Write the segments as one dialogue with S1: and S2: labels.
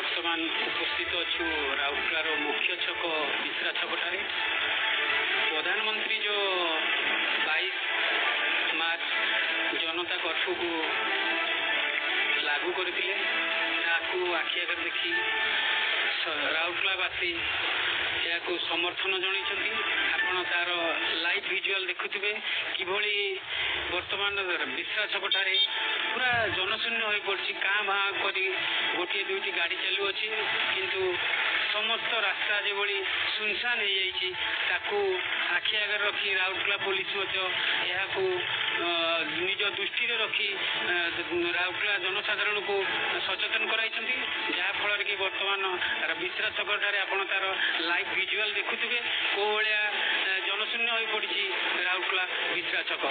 S1: बर्तमान उपस्थित अच्छु राउरकेलार मुख्य छक बिश्रा छकठार प्रधानमंत्री जो 22 मार्च जनता कर्फ्यू को लागू करते आखि आगे देखी राउरकेलावासी या समर्थन जन आपण तार लाइव विजुअल देखुवे किभली वर्तमान बिश्रा छकठार पूरा जनशून्य हो पड़ी काँ भाँ कर गोटे दुईटी गाड़ी चलू अच्छी किंतु समस्त रास्ता जो सुनसान हो जाकू आखि आगे रखी राउरकेला पुलिस निज दृष्टि रखी राउरकेला जनसाधारण को सचेतन कराई जहाँफल कि बर्तमान बिश्रा छकठार आपण तार लाइव विजुअल देखुवे को भाया जनशून्य हो पड़ी राउरकेला बिश्रा छक।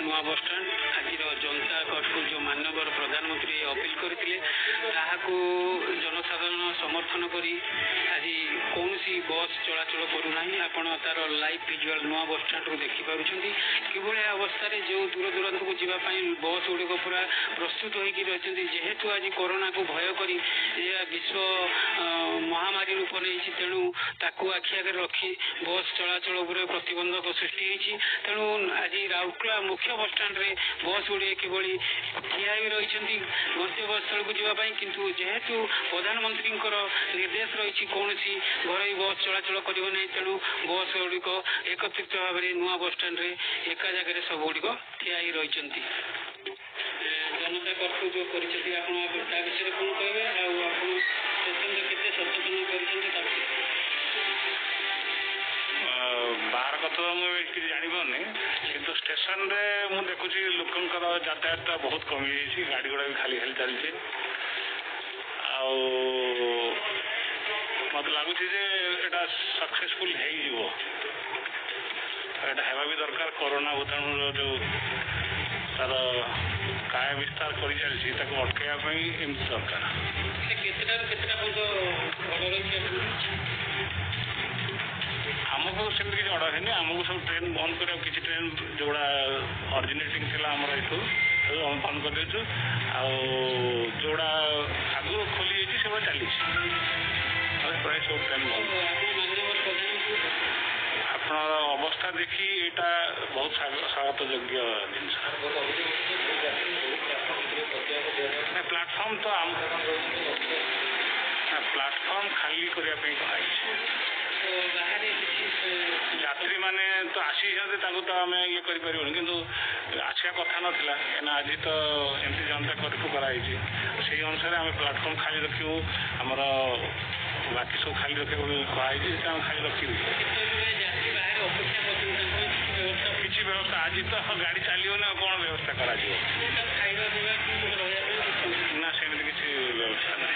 S1: नुआ बस स्टाण्ड आज जनता कर्फ्यू जो माननीय प्रधानमंत्री अपील करते जनसाधारण समर्थन कर आज कौन बस चलाचल करूना आपण तार लाइव विजुअल नुआ बस स्टाण्ड को देखिपुं कि अवस्था जो दूर दूरांत को जावाई बस गुड़िक पूरा प्रस्तुत होती जेहेतु आज कोरोना को भय कर विश्व महामारी रूप नहीं तेणु ताकू आखि आगे रखी बस चलाचल प्रतिबंधक सृष्टि तेणु आज राउरकेला मुख्य बस स्टाण्ड रे बस गुड़े किभली ठिया रही गंतव्यस्थल को जावाई किंतु जेहेतु प्रधानमंत्री निर्देश रही कौन घर बस चलाचल करना तेणु बस गुड़िक एकत्रित भाव में नुआ बस स्टाण्ड रे एका जगह सब गुड़िक ठिया रही जनता कर्फ्यू जो कर विषय कौन कहे स्टेशन केते सचेतन कर
S2: बाहर कथा मुझे जापारे कि स्टेशन रे मु देखुची लोकंकर यातायात बहुत कमी जाइए गाड़ी गुड़ा भी खाली खाली चलती मत लगुच सक्सेसफुल होगा भी दरकार कोरोना भूताणु जो तार काय विस्तार कर चलती अटकवाई एमती दरकार आमको सेमती किसी अर्डर है आमको सब ट्रेन बंद कर किसी ट्रेन जोड़ा अरिजिनेटिंग थी आम ये बंद कर देचु जोड़ा आगु खोली से चली प्राय सब ट्रेन बंद आप अवस्था देखी यहाँ बहुत स्वागत योग्य जिनस प्लाटफर्म तो प्लाटफर्म खाली करने यात्री माने तो आसी तो आम ये करें कि आसिया कथा नाला कहीं आज तो एमती जनता कर्फ्यू कराई से अनुसार आम प्लाटफर्म खाली रखू आमर बाकी सब खाली रखा कहुई खाली रखी किसी व्यवस्था आज तो गाड़ी चलो ना कौन व्यवस्था करा ना सेमती किसी व्यवस्था ना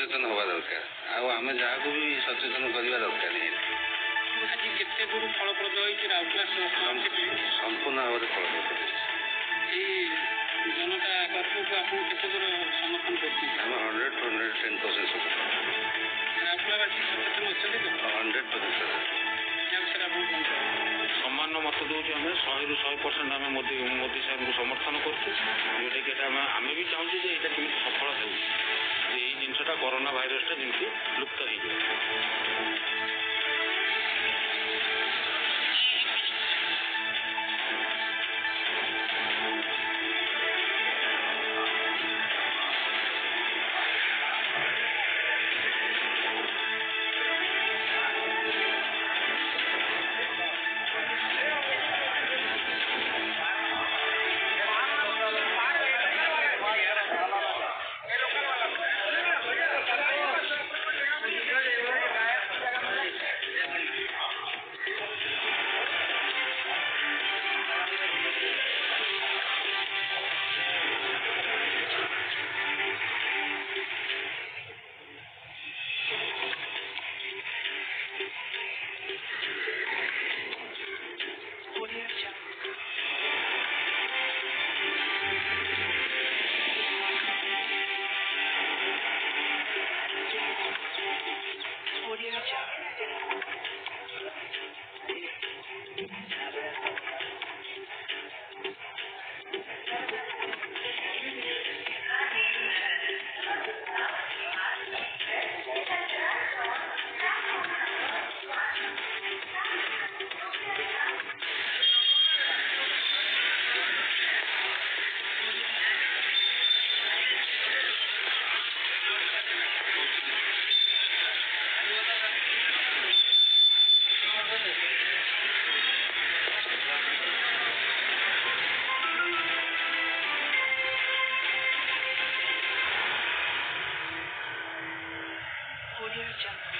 S3: ସଚେତନ ହେବା ଦରକାର ଆଉ ଆମେ ଯାହାକୁ ବି ସଚେତନ କରିବା ଦରକାର ନିହାତି।
S1: ଆଜି କେତେ ଦୂର ଫଳପ୍ରଦ ହୋଇଛି ରାଉରକେଲା
S3: ସମ୍ପୂର୍ଣ୍ଣ ଭାବରେ ଫଳପ୍ରଦ ହୋଇଛି।
S1: ଏଇ ଜନତା କର୍ଫ୍ୟୁକୁ ଆପଣ କେତେ ଦୂର ସମର୍ଥନ କରୁଛନ୍ତି?
S3: ଆମେ 110%
S1: ରାଉରକେଲାବାସୀ ସଚେତନ ଅଛନ୍ତି ତ?
S3: 100%।
S1: ଏହା ବିଷୟରେ ଆପଣ କଣ କହିବେ?
S2: ସମାନ ମତ ଦେଉଛୁ ଆମେ 100ରୁ 100% ଆମେ ମୋଦି ସାହେବଙ୍କୁ ସମର୍ଥନ କରୁଛୁ। ଯେଉଁଟାକି ଆମେ ବି ଚାହୁଁଛୁ ଯେ ଏଇଟା କେମିତି ସଫଳ ହେଉ, ଯେ ଏଇ ଜିନିଷଟା କରୋନା ଭାଇରସଟା ଯେମିତି ଲୁପ୍ତ ହେଇଯିବ।
S4: Audio Jungle.